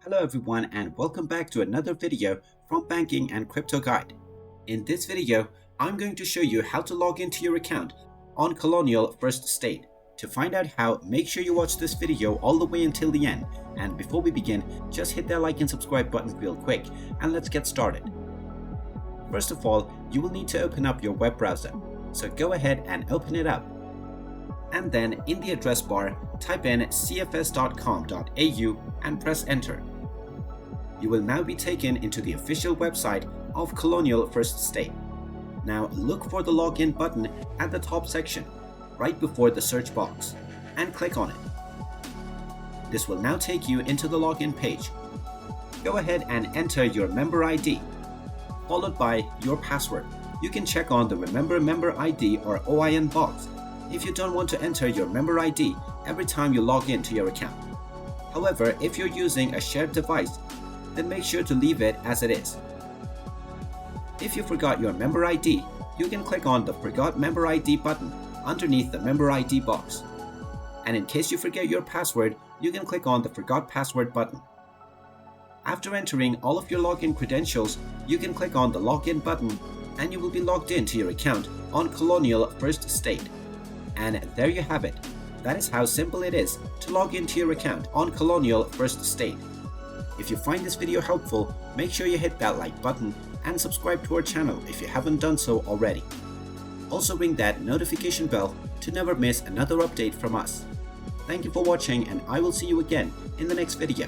Hello everyone and welcome back to another video from Banking and Crypto Guide. In this video, I'm going to show you how to log into your account on Colonial First State. To find out how, make sure you watch this video all the way until the end. And before we begin, just hit that like and subscribe button real quick and let's get started. First of all, you will need to open up your web browser. So go ahead and open it up. And then in the address bar, type in cfs.com.au and press enter. You will now be taken into the official website of Colonial First State. Now look for the login button at the top section, right before the search box, and click on it. This will now take you into the login page. Go ahead and enter your member ID, followed by your password. You can check on the Remember Member ID or OIN box if you don't want to enter your member ID every time you log into your account. However, if you're using a shared device, then make sure to leave it as it is. If you forgot your member ID, you can click on the Forgot Member ID button underneath the member ID box. And in case you forget your password, you can click on the Forgot Password button. After entering all of your login credentials, you can click on the Login button and you will be logged into your account on Colonial First State. And there you have it. That is how simple it is to log into your account on Colonial First State. If you find this video helpful, make sure you hit that like button and subscribe to our channel if you haven't done so already. Also ring that notification bell to never miss another update from us. Thank you for watching and I will see you again in the next video.